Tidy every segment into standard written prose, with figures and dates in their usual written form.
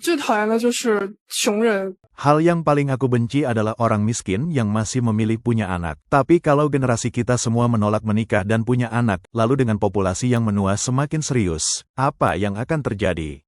最讨厌的就是穷人。Hal yang paling aku benci adalah orang miskin yang masih memilih punya anak. Tapi kalau generasi kita semua menolak menikah dan punya anak, lalu dengan populasi yang menua semakin serius, apa yang akan terjadi?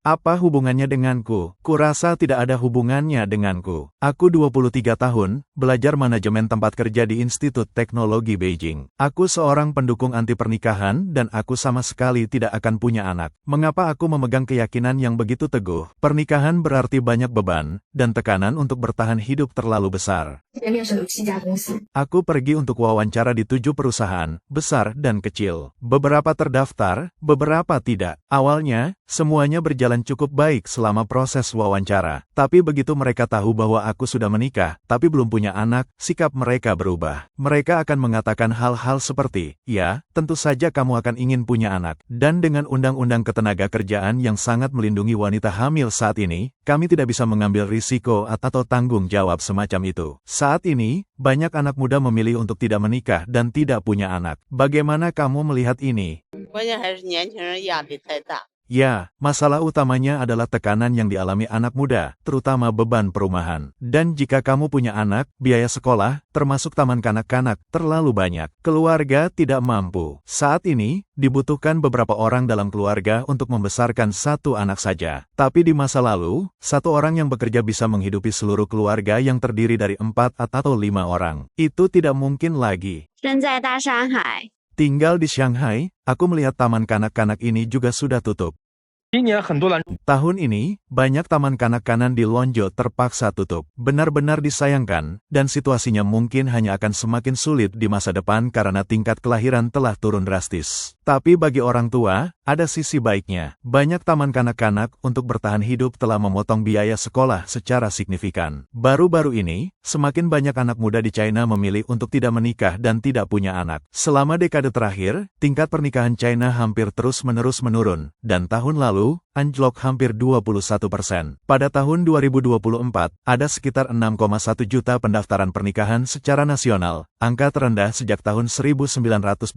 Apa hubungannya denganku? Kurasa tidak ada hubungannya denganku. Aku 23 tahun, belajar manajemen tempat kerja di Institut Teknologi Beijing. Aku seorang pendukung anti pernikahan dan aku sama sekali tidak akan punya anak. Mengapa aku memegang keyakinan yang begitu teguh? Pernikahan berarti banyak beban, dan tekanan untuk bertahan hidup terlalu besar. Aku pergi untuk wawancara di 7 perusahaan, besar dan kecil. Beberapa terdaftar, beberapa tidak. Awalnya, semuanya berjalan cukup baik selama proses wawancara. Tapi begitu mereka tahu bahwa aku sudah menikah, tapi belum punya anak, sikap mereka berubah. Mereka akan mengatakan hal-hal seperti, ya, tentu saja kamu akan ingin punya anak. Dan dengan undang-undang ketenagakerjaan yang sangat melindungi wanita hamil saat ini, kami tidak bisa mengambil risiko atau tanggung jawab semacam itu. Saat ini, banyak anak muda memilih untuk tidak menikah dan tidak punya anak. Bagaimana kamu melihat ini? Ya, masalah utamanya adalah tekanan yang dialami anak muda, terutama beban perumahan. Dan jika kamu punya anak, biaya sekolah, termasuk taman kanak-kanak, terlalu banyak. Keluarga tidak mampu. Saat ini, dibutuhkan beberapa orang dalam keluarga untuk membesarkan satu anak saja. Tapi di masa lalu, satu orang yang bekerja bisa menghidupi seluruh keluarga yang terdiri dari 4 atau 5 orang. Itu tidak mungkin lagi. Tinggal di Shanghai, aku melihat taman kanak-kanak ini juga sudah tutup. Tahun ini, banyak taman kanak-kanak di Lonjo terpaksa tutup. Benar-benar disayangkan, dan situasinya mungkin hanya akan semakin sulit di masa depan karena tingkat kelahiran telah turun drastis. Tapi bagi orang tua, ada sisi baiknya. Banyak taman kanak-kanak untuk bertahan hidup telah memotong biaya sekolah secara signifikan. Baru-baru ini, semakin banyak anak muda di China memilih untuk tidak menikah dan tidak punya anak. Selama dekade terakhir, tingkat pernikahan China hampir terus-menerus menurun, dan tahun lalu, anjlok hampir 21%. Pada tahun 2024, ada sekitar 6,1 juta pendaftaran pernikahan secara nasional, angka terendah sejak tahun 1986.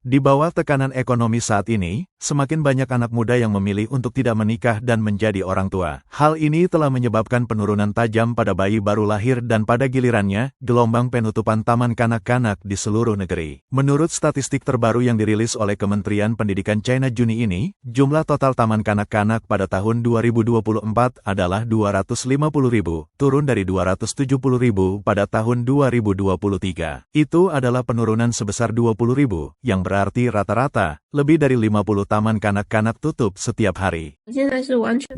Di bawah tekanan ekonomi saat ini, semakin banyak anak muda yang memilih untuk tidak menikah dan menjadi orang tua. Hal ini telah menyebabkan penurunan tajam pada bayi baru lahir dan pada gilirannya, gelombang penutupan taman kanak-kanak di seluruh negeri. Menurut statistik terbaru yang dirilis oleh Kementerian Pendidikan China Juni ini, jumlah total taman kanak-kanak pada tahun 2024 adalah 250.000, turun dari 270.000 pada tahun 2023. Itu adalah penurunan sebesar 20.000, yang berarti rata-rata, lebih dari 50 taman kanak-kanak tutup setiap hari.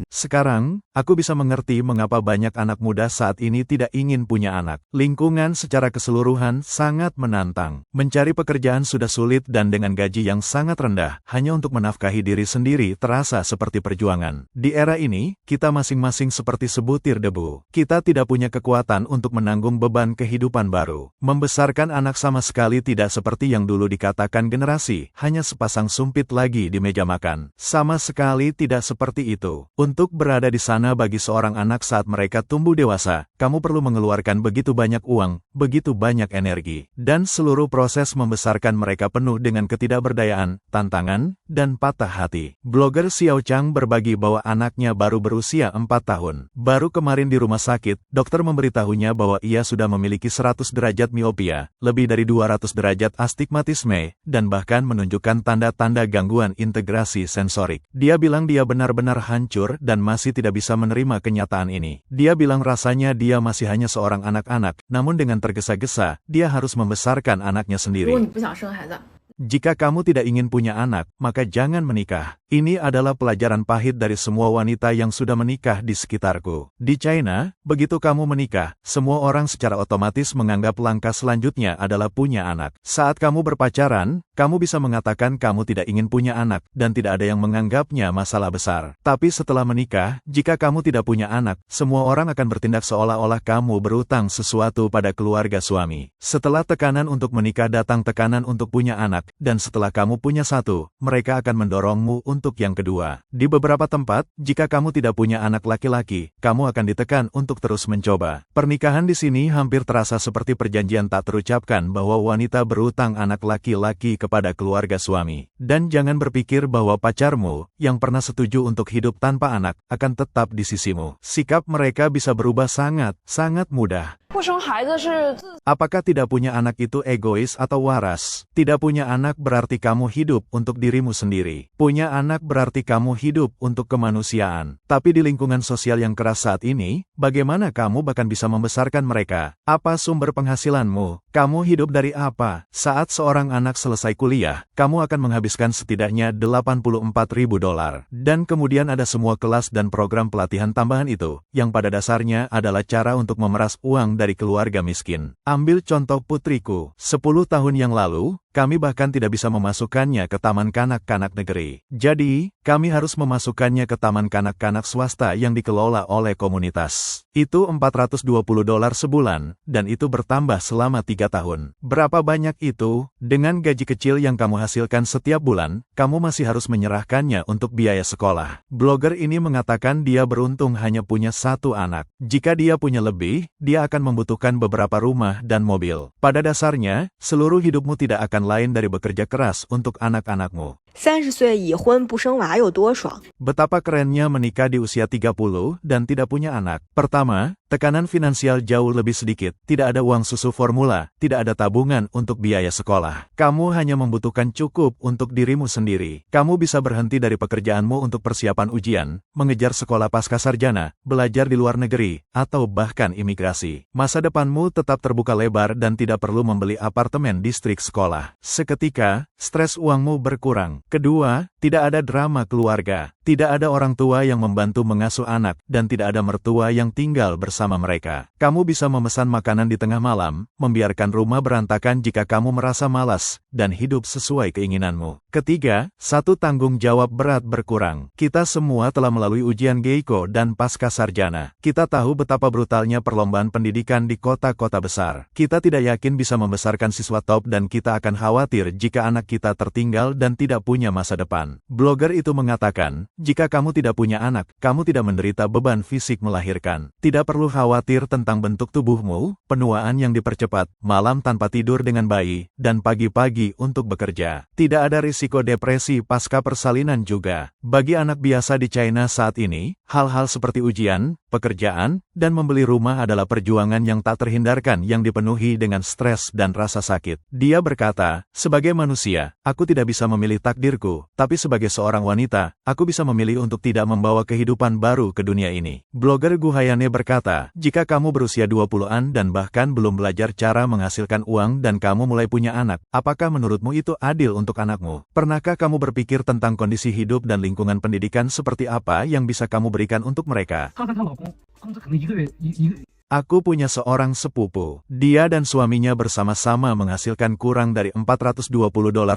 Sekarang, aku bisa mengerti mengapa banyak anak muda saat ini tidak ingin punya anak. Lingkungan secara keseluruhan sangat menantang. Mencari pekerjaan sudah sulit dan dengan gaji yang sangat rendah, hanya untuk menafkahi diri sendiri terasa seperti perjuangan. Di era ini, kita masing-masing seperti sebutir debu. Kita tidak punya kekuatan untuk menanggung beban kehidupan baru. Membesarkan anak sama sekali tidak seperti yang dulu dikatakan generasi, hanya sepasang sumpit lagi di meja makan. Sama sekali tidak seperti itu. Untuk berada di sana bagi seorang anak saat mereka tumbuh dewasa, kamu perlu mengeluarkan begitu banyak uang, begitu banyak energi, dan seluruh proses membesarkan mereka penuh dengan ketidakberdayaan, tantangan, dan patah hati. Blogger Xiao Chang berbagi bahwa anaknya baru berusia 4 tahun. Baru kemarin di rumah sakit, dokter memberitahunya bahwa ia sudah memiliki 100 derajat miopia, lebih dari 200 derajat astigmatisme, dan bahkan menunjukkan tanda-tanda gangguan integrasi sensorik. Dia bilang dia benar-benar hancur dan masih tidak bisa menerima kenyataan ini. Dia bilang rasanya dia masih hanya seorang anak-anak, namun dengan tergesa-gesa, dia harus membesarkan anaknya sendiri. Jika kamu tidak ingin punya anak, maka jangan menikah. Ini adalah pelajaran pahit dari semua wanita yang sudah menikah di sekitarku. Di China, begitu kamu menikah, semua orang secara otomatis menganggap langkah selanjutnya adalah punya anak. Saat kamu berpacaran, kamu bisa mengatakan kamu tidak ingin punya anak, dan tidak ada yang menganggapnya masalah besar. Tapi setelah menikah, jika kamu tidak punya anak, semua orang akan bertindak seolah-olah kamu berutang sesuatu pada keluarga suami. Setelah tekanan untuk menikah datang tekanan untuk punya anak, anak, dan setelah kamu punya satu, mereka akan mendorongmu untuk yang kedua. Di beberapa tempat, jika kamu tidak punya anak laki-laki, kamu akan ditekan untuk terus mencoba. Pernikahan di sini hampir terasa seperti perjanjian tak terucapkan bahwa wanita berutang anak laki-laki kepada keluarga suami. Dan jangan berpikir bahwa pacarmu, yang pernah setuju untuk hidup tanpa anak, akan tetap di sisimu. Sikap mereka bisa berubah sangat mudah. Apakah tidak punya anak itu egois atau waras? Tidak punya anak berarti kamu hidup untuk dirimu sendiri. Punya anak berarti kamu hidup untuk kemanusiaan. Tapi di lingkungan sosial yang keras saat ini, bagaimana kamu bahkan bisa membesarkan mereka? Apa sumber penghasilanmu? Kamu hidup dari apa? Saat seorang anak selesai kuliah, kamu akan menghabiskan setidaknya $84.000. Dan kemudian ada semua kelas dan program pelatihan tambahan itu, yang pada dasarnya adalah cara untuk memeras uang dari keluarga miskin. Ambil contoh putriku, 10 tahun yang lalu, kami bahkan tidak bisa memasukkannya ke taman kanak-kanak negeri. Jadi, kami harus memasukkannya ke taman kanak-kanak swasta yang dikelola oleh komunitas. Itu $420 sebulan, dan itu bertambah selama 3 tahun. Berapa banyak itu? Dengan gaji kecil yang kamu hasilkan setiap bulan, kamu masih harus menyerahkannya untuk biaya sekolah. Blogger ini mengatakan dia beruntung hanya punya satu anak. Jika dia punya lebih, dia akan membutuhkan beberapa rumah dan mobil. Pada dasarnya, seluruh hidupmu tidak akan lain dari bekerja keras untuk anak-anakmu. 30岁已婚不生娃有多爽？ Betapa kerennya menikah di usia 30 dan tidak punya anak. Pertama, tekanan finansial jauh lebih sedikit. Tidak ada uang susu formula, tidak ada tabungan untuk biaya sekolah. Kamu hanya membutuhkan cukup untuk dirimu sendiri. Kamu bisa berhenti dari pekerjaanmu untuk persiapan ujian, mengejar sekolah pascasarjana, belajar di luar negeri, atau bahkan imigrasi. Masa depanmu tetap terbuka lebar dan tidak perlu membeli apartemen distrik sekolah. Seketika, stres uangmu berkurang. Kedua, tidak ada drama keluarga. Tidak ada orang tua yang membantu mengasuh anak, dan tidak ada mertua yang tinggal bersama mereka. Kamu bisa memesan makanan di tengah malam, membiarkan rumah berantakan jika kamu merasa malas, dan hidup sesuai keinginanmu. Ketiga, satu tanggung jawab berat berkurang. Kita semua telah melalui ujian Geiko dan pascasarjana. Kita tahu betapa brutalnya perlombaan pendidikan di kota-kota besar. Kita tidak yakin bisa membesarkan siswa top dan kita akan khawatir jika anak kita tertinggal dan tidak punya masa depan. Blogger itu mengatakan, jika kamu tidak punya anak, kamu tidak menderita beban fisik melahirkan. Tidak perlu khawatir tentang bentuk tubuhmu, penuaan yang dipercepat, malam tanpa tidur dengan bayi, dan pagi-pagi untuk bekerja. Tidak ada risiko depresi pasca persalinan juga. Bagi anak biasa di China saat ini, hal-hal seperti ujian, pekerjaan, dan membeli rumah adalah perjuangan yang tak terhindarkan yang dipenuhi dengan stres dan rasa sakit. Dia berkata, sebagai manusia, aku tidak bisa memilih takdirku, tapi sebagai seorang wanita, aku bisa memilih untuk tidak membawa kehidupan baru ke dunia ini. Blogger Gu Hayane berkata, jika kamu berusia 20-an dan bahkan belum belajar cara menghasilkan uang dan kamu mulai punya anak, apakah menurutmu itu adil untuk anakmu? Pernahkah kamu berpikir tentang kondisi hidup dan lingkungan pendidikan seperti apa yang bisa kamu berikan untuk mereka? Aku punya seorang sepupu. Dia dan suaminya bersama-sama menghasilkan kurang dari $420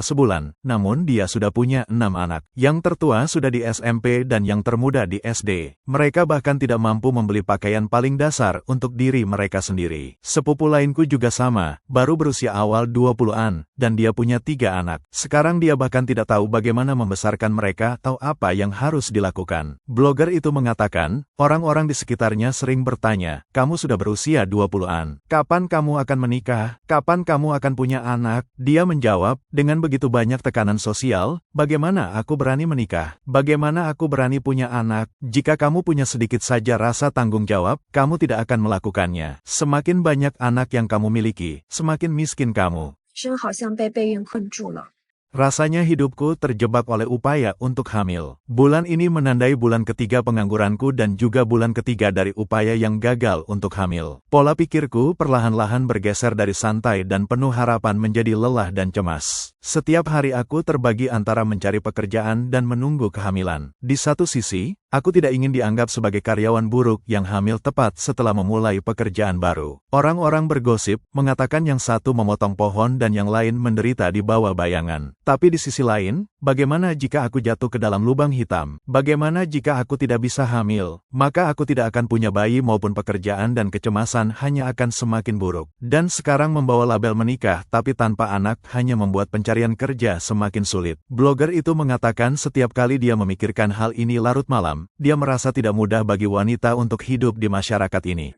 sebulan, namun dia sudah punya 6 anak. Yang tertua sudah di SMP dan yang termuda di SD. Mereka bahkan tidak mampu membeli pakaian paling dasar untuk diri mereka sendiri. Sepupu lainku juga sama, baru berusia awal 20-an, dan dia punya 3 anak. Sekarang dia bahkan tidak tahu bagaimana membesarkan mereka atau apa yang harus dilakukan. Blogger itu mengatakan, orang-orang di sekitarnya sering bertanya, kamu sudah berusia 20-an. Kapan kamu akan menikah? Kapan kamu akan punya anak? Dia menjawab, dengan begitu banyak tekanan sosial, bagaimana aku berani menikah? Bagaimana aku berani punya anak? Jika kamu punya sedikit saja rasa tanggung jawab, kamu tidak akan melakukannya. Semakin banyak anak yang kamu miliki, semakin miskin kamu. Rasanya hidupku terjebak oleh upaya untuk hamil. Bulan ini menandai bulan ketiga pengangguranku dan juga bulan ketiga dari upaya yang gagal untuk hamil. Pola pikirku perlahan-lahan bergeser dari santai dan penuh harapan menjadi lelah dan cemas. Setiap hari aku terbagi antara mencari pekerjaan dan menunggu kehamilan. Di satu sisi, aku tidak ingin dianggap sebagai karyawan buruk yang hamil tepat setelah memulai pekerjaan baru. Orang-orang bergosip, mengatakan yang satu memotong pohon dan yang lain menderita di bawah bayangan. Tapi di sisi lain, bagaimana jika aku jatuh ke dalam lubang hitam? Bagaimana jika aku tidak bisa hamil? Maka aku tidak akan punya bayi maupun pekerjaan dan kecemasan hanya akan semakin buruk. Dan sekarang membawa label menikah tapi tanpa anak hanya membuat pencarian pencarian kerja semakin sulit. Blogger itu mengatakan setiap kali dia memikirkan hal ini larut malam, dia merasa tidak mudah bagi wanita untuk hidup di masyarakat ini.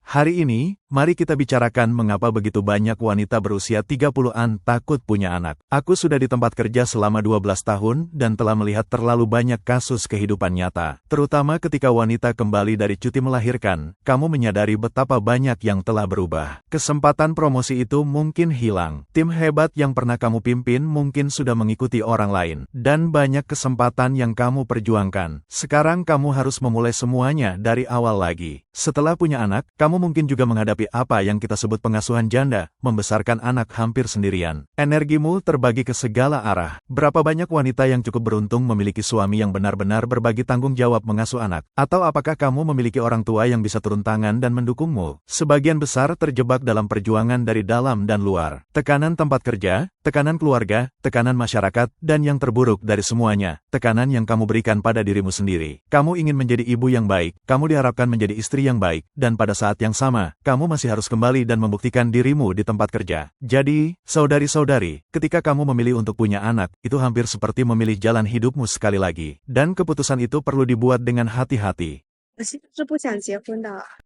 Hari ini, mari kita bicarakan mengapa begitu banyak wanita berusia 30-an takut punya anak. Aku sudah di tempat kerja selama 12 tahun dan telah melihat terlalu banyak kasus kehidupan nyata. Terutama ketika wanita kembali dari cuti melahirkan, kamu menyadari betapa banyak yang telah berubah. Kesempatan promosi itu mungkin hilang. Tim hebat yang pernah kamu pimpin mungkin sudah mengikuti orang lain. Dan banyak kesempatan yang kamu perjuangkan. Sekarang kamu harus memulai semuanya dari awal lagi. Setelah punya anak, kamu mungkin juga menghadapi apa yang kita sebut pengasuhan janda, membesarkan anak hampir sendirian. Energimu terbagi ke segala arah. Berapa banyak wanita yang cukup beruntung memiliki suami yang benar-benar berbagi tanggung jawab mengasuh anak? Atau apakah kamu memiliki orang tua yang bisa turun tangan dan mendukungmu? Sebagian besar terjebak dalam perjuangan dari dalam dan luar. Tekanan tempat kerja, tekanan keluarga, tekanan masyarakat, dan yang terburuk dari semuanya, tekanan yang kamu berikan pada dirimu sendiri. Kamu ingin menjadi ibu yang baik, kamu diharapkan menjadi istri yang baik, dan pada saat yang sama, kamu masih harus kembali dan membuktikan dirimu di tempat kerja. Jadi, saudari-saudari, ketika kamu memilih untuk punya anak, itu hampir seperti memilih jalan hidupmu sekali lagi. Dan keputusan itu perlu dibuat dengan hati-hati.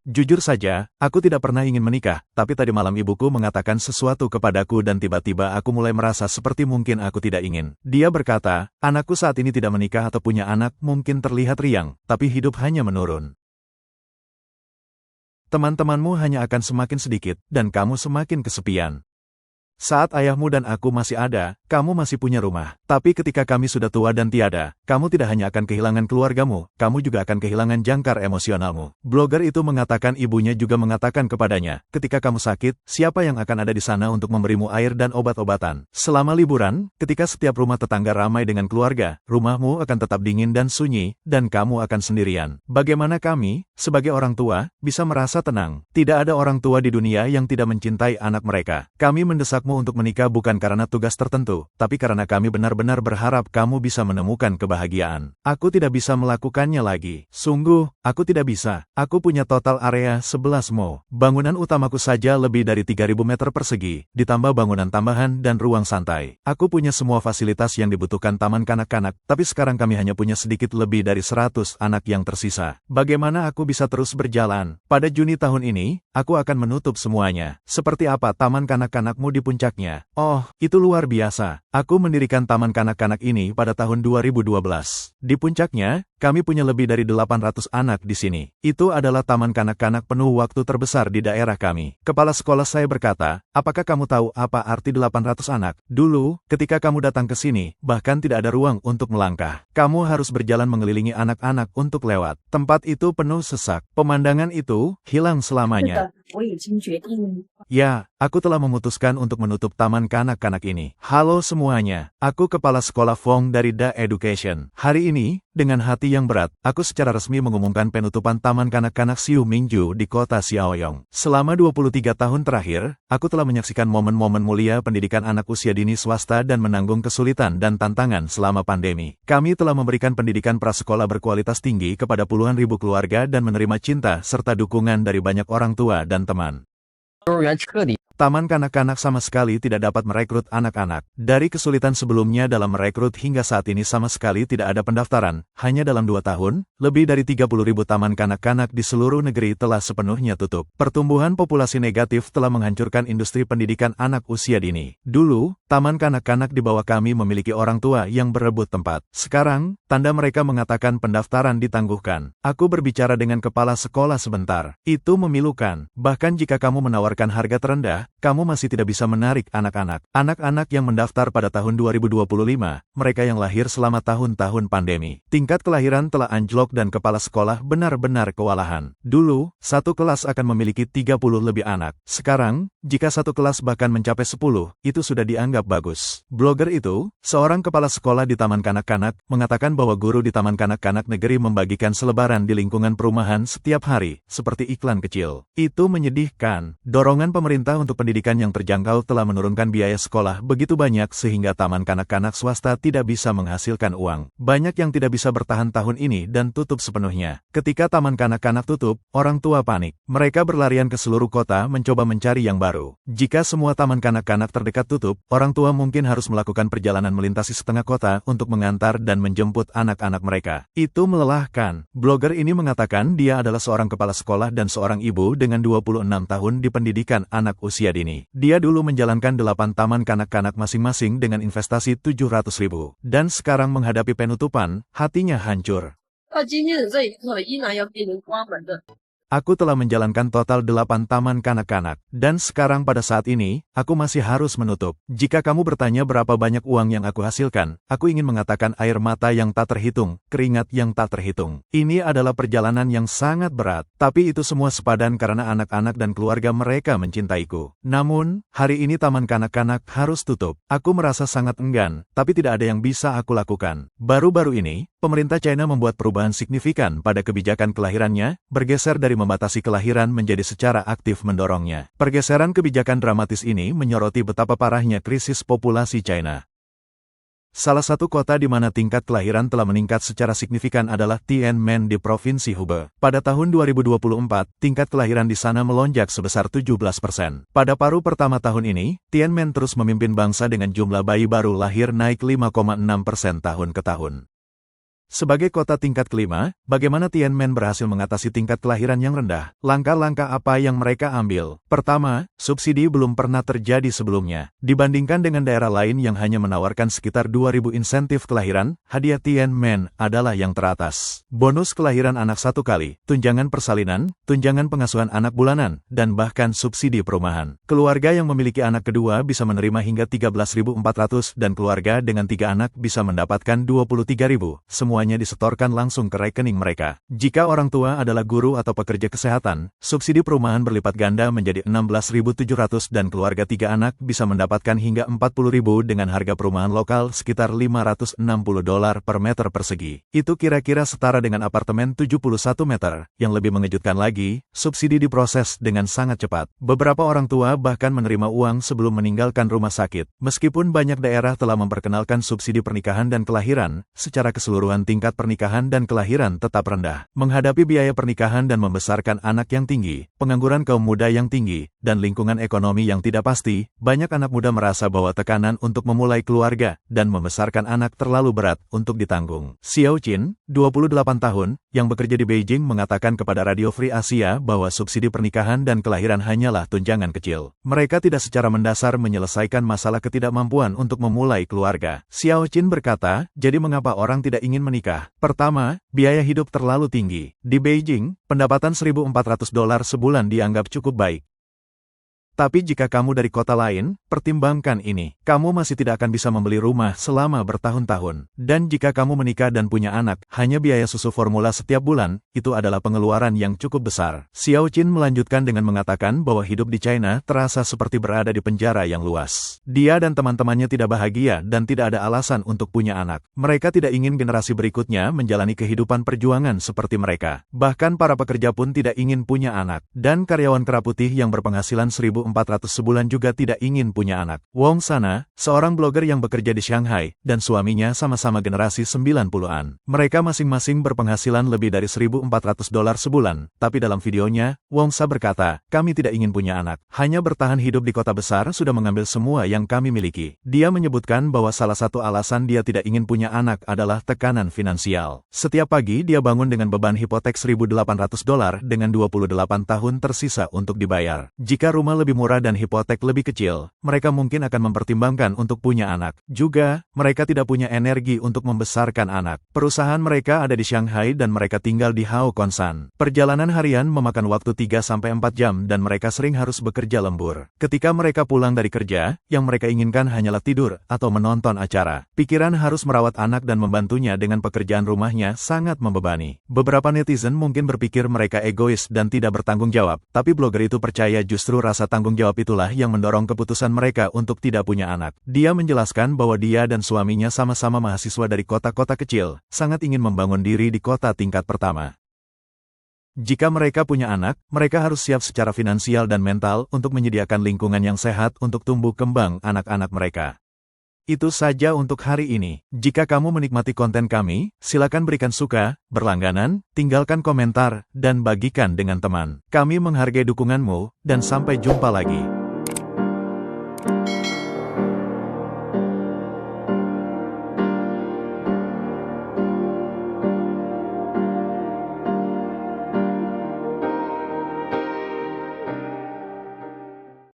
Jujur saja, aku tidak pernah ingin menikah, tapi tadi malam ibuku mengatakan sesuatu kepadaku dan tiba-tiba aku mulai merasa seperti mungkin aku tidak ingin. Dia berkata, anakku saat ini tidak menikah atau punya anak mungkin terlihat riang, tapi hidup hanya menurun. Teman-temanmu hanya akan semakin sedikit, dan kamu semakin kesepian. Saat ayahmu dan aku masih ada, kamu masih punya rumah. Tapi ketika kami sudah tua dan tiada, kamu tidak hanya akan kehilangan keluargamu, kamu juga akan kehilangan jangkar emosionalmu. Blogger itu mengatakan ibunya juga mengatakan kepadanya, ketika kamu sakit, siapa yang akan ada di sana untuk memberimu air dan obat-obatan? Selama liburan, ketika setiap rumah tetangga ramai dengan keluarga, rumahmu akan tetap dingin dan sunyi, dan kamu akan sendirian. Bagaimana kami, sebagai orang tua, bisa merasa tenang? Tidak ada orang tua di dunia yang tidak mencintai anak mereka. Kami mendesak untuk menikah bukan karena tugas tertentu, tapi karena kami benar-benar berharap kamu bisa menemukan kebahagiaan. Aku tidak bisa melakukannya lagi. Sungguh, aku tidak bisa. Aku punya total area 11 mo. Bangunan utamaku saja lebih dari 3.000 meter persegi, ditambah bangunan tambahan dan ruang santai. Aku punya semua fasilitas yang dibutuhkan taman kanak-kanak, tapi sekarang kami hanya punya sedikit lebih dari 100 anak yang tersisa. Bagaimana aku bisa terus berjalan? Pada Juni tahun ini, aku akan menutup semuanya. Seperti apa taman kanak-kanakmu di puncaknya? Oh, itu luar biasa. Aku mendirikan taman kanak-kanak ini pada tahun 2012. Di puncaknya, kami punya lebih dari 800 anak di sini. Itu adalah taman kanak-kanak penuh waktu terbesar di daerah kami. Kepala sekolah saya berkata, apakah kamu tahu apa arti 800 anak? Dulu, ketika kamu datang ke sini, bahkan tidak ada ruang untuk melangkah. Kamu harus berjalan mengelilingi anak-anak untuk lewat. Tempat itu penuh sesak. Pemandangan itu hilang selamanya. Ya, aku telah memutuskan untuk menutup taman kanak-kanak ini. Halo semuanya, aku Kepala Sekolah Fong dari Da Education. Hari ini, dengan hati yang berat, aku secara resmi mengumumkan penutupan taman kanak-kanak Siu Mingju di kota Xiaoyong. Selama 23 tahun terakhir, aku telah menyaksikan momen-momen mulia pendidikan anak usia dini swasta dan menanggung kesulitan dan tantangan selama pandemi. Kami telah memberikan pendidikan prasekolah berkualitas tinggi kepada puluhan ribu keluarga dan menerima cinta serta dukungan dari banyak orang tua dan teman. Taman kanak-kanak sama sekali tidak dapat merekrut anak-anak. Dari kesulitan sebelumnya dalam merekrut hingga saat ini sama sekali tidak ada pendaftaran. Hanya dalam 2 tahun, lebih dari 30.000 taman kanak-kanak di seluruh negeri telah sepenuhnya tutup. Pertumbuhan populasi negatif telah menghancurkan industri pendidikan anak usia dini. Dulu, taman kanak-kanak di bawah kami memiliki orang tua yang berebut tempat. Sekarang, tanda mereka mengatakan pendaftaran ditangguhkan. Aku berbicara dengan kepala sekolah sebentar. Itu memilukan. Bahkan jika kamu menawarkan harga terendah, kamu masih tidak bisa menarik anak-anak. Anak-anak yang mendaftar pada tahun 2025, mereka yang lahir selama tahun-tahun pandemi. Tingkat kelahiran telah anjlok dan kepala sekolah benar-benar kewalahan. Dulu, satu kelas akan memiliki 30 lebih anak. Sekarang, jika satu kelas bahkan mencapai 10, itu sudah dianggap bagus. Blogger itu, seorang kepala sekolah di taman kanak-kanak, mengatakan bahwa guru di taman kanak-kanak negeri membagikan selebaran di lingkungan perumahan setiap hari, seperti iklan kecil. Itu menyedihkan. Dorongan pemerintah untuk untuk pendidikan yang terjangkau telah menurunkan biaya sekolah begitu banyak sehingga taman kanak-kanak swasta tidak bisa menghasilkan uang. Banyak yang tidak bisa bertahan tahun ini dan tutup sepenuhnya. Ketika taman kanak-kanak tutup, orang tua panik. Mereka berlarian ke seluruh kota mencoba mencari yang baru. Jika semua taman kanak-kanak terdekat tutup, orang tua mungkin harus melakukan perjalanan melintasi setengah kota untuk mengantar dan menjemput anak-anak mereka. Itu melelahkan. Blogger ini mengatakan dia adalah seorang kepala sekolah dan seorang ibu dengan 26 tahun di pendidikan anak usia dini. Dia dulu menjalankan 8 taman kanak-kanak masing-masing dengan investasi 700.000. Dan sekarang menghadapi penutupan, hatinya hancur. Aku telah menjalankan total 8 taman kanak-kanak, dan sekarang pada saat ini, aku masih harus menutup. Jika kamu bertanya berapa banyak uang yang aku hasilkan, aku ingin mengatakan air mata yang tak terhitung, keringat yang tak terhitung. Ini adalah perjalanan yang sangat berat, tapi itu semua sepadan karena anak-anak dan keluarga mereka mencintaiku. Namun, hari ini taman kanak-kanak harus tutup. Aku merasa sangat enggan, tapi tidak ada yang bisa aku lakukan. Baru-baru ini, pemerintah China membuat perubahan signifikan pada kebijakan kelahirannya, bergeser dari membatasi kelahiran menjadi secara aktif mendorongnya. Pergeseran kebijakan dramatis ini menyoroti betapa parahnya krisis populasi China. Salah satu kota di mana tingkat kelahiran telah meningkat secara signifikan adalah Tianmen di Provinsi Hubei. Pada tahun 2024, tingkat kelahiran di sana melonjak sebesar 17%. Pada paruh pertama tahun ini, Tianmen terus memimpin bangsa dengan jumlah bayi baru lahir naik 5,6% tahun ke tahun. Sebagai kota tingkat kelima, bagaimana Tianmen berhasil mengatasi tingkat kelahiran yang rendah? Langkah-langkah apa yang mereka ambil? Pertama, subsidi belum pernah terjadi sebelumnya. Dibandingkan dengan daerah lain yang hanya menawarkan sekitar 2.000 insentif kelahiran, hadiah Tianmen adalah yang teratas. Bonus kelahiran anak 1 kali, tunjangan persalinan, tunjangan pengasuhan anak bulanan, dan bahkan subsidi perumahan. Keluarga yang memiliki anak kedua bisa menerima hingga 13.400 dan keluarga dengan 3 anak bisa mendapatkan 23.000. Semuanya disetorkan langsung ke rekening mereka. Jika orang tua adalah guru atau pekerja kesehatan, subsidi perumahan berlipat ganda menjadi 16.700 dan keluarga 3 anak bisa mendapatkan hingga 40.000 dengan harga perumahan lokal sekitar $560 per meter persegi. Itu kira-kira setara dengan apartemen 71 meter. Yang lebih mengejutkan lagi, subsidi diproses dengan sangat cepat. Beberapa orang tua bahkan menerima uang sebelum meninggalkan rumah sakit. Meskipun banyak daerah telah memperkenalkan subsidi pernikahan dan kelahiran, secara keseluruhan tingkat pernikahan dan kelahiran tetap rendah. Menghadapi biaya pernikahan dan membesarkan anak yang tinggi, pengangguran kaum muda yang tinggi, dan lingkungan ekonomi yang tidak pasti, banyak anak muda merasa bahwa tekanan untuk memulai keluarga dan membesarkan anak terlalu berat untuk ditanggung. Xiao Qin, 28 tahun, yang bekerja di Beijing mengatakan kepada Radio Free Asia bahwa subsidi pernikahan dan kelahiran hanyalah tunjangan kecil. Mereka tidak secara mendasar menyelesaikan masalah ketidakmampuan untuk memulai keluarga. Xiao Qin berkata, jadi mengapa orang tidak ingin menikah? Pertama, biaya hidup terlalu tinggi. Di Beijing, pendapatan $1.400 sebulan dianggap cukup baik. Tapi jika kamu dari kota lain, pertimbangkan ini. Kamu masih tidak akan bisa membeli rumah selama bertahun-tahun. Dan jika kamu menikah dan punya anak, hanya biaya susu formula setiap bulan, itu adalah pengeluaran yang cukup besar. Xiao Qin melanjutkan dengan mengatakan bahwa hidup di China terasa seperti berada di penjara yang luas. Dia dan teman-temannya tidak bahagia dan tidak ada alasan untuk punya anak. Mereka tidak ingin generasi berikutnya menjalani kehidupan perjuangan seperti mereka. Bahkan para pekerja pun tidak ingin punya anak. Dan karyawan kera putih yang berpenghasilan 1.400 sebulan juga tidak ingin punya anak. Wong Sana, seorang blogger yang bekerja di Shanghai, dan suaminya sama-sama generasi 90-an. Mereka masing-masing berpenghasilan lebih dari $1.400 sebulan, tapi dalam videonya, Wong Sa berkata, kami tidak ingin punya anak. Hanya bertahan hidup di kota besar sudah mengambil semua yang kami miliki. Dia menyebutkan bahwa salah satu alasan dia tidak ingin punya anak adalah tekanan finansial. Setiap pagi dia bangun dengan beban hipotek $1.800 dengan 28 tahun tersisa untuk dibayar. Jika rumah lebih murah dan hipotek lebih kecil, mereka mungkin akan mempertimbangkan untuk punya anak. Juga, mereka tidak punya energi untuk membesarkan anak. Perusahaan mereka ada di Shanghai dan mereka tinggal di Haokonsan. Perjalanan harian memakan waktu 3-4 jam dan mereka sering harus bekerja lembur. Ketika mereka pulang dari kerja, yang mereka inginkan hanyalah tidur atau menonton acara. Pikiran harus merawat anak dan membantunya dengan pekerjaan rumahnya sangat membebani. Beberapa netizen mungkin berpikir mereka egois dan tidak bertanggung jawab, tapi blogger itu percaya justru rasa tanggung jawab itulah yang mendorong keputusan mereka untuk tidak punya anak. Dia menjelaskan bahwa dia dan suaminya sama-sama mahasiswa dari kota-kota kecil, sangat ingin membangun diri di kota tingkat pertama. Jika mereka punya anak, mereka harus siap secara finansial dan mental untuk menyediakan lingkungan yang sehat untuk tumbuh kembang anak-anak mereka. Itu saja untuk hari ini. Jika kamu menikmati konten kami, silakan berikan suka, berlangganan, tinggalkan komentar, dan bagikan dengan teman. Kami menghargai dukunganmu, dan sampai jumpa lagi.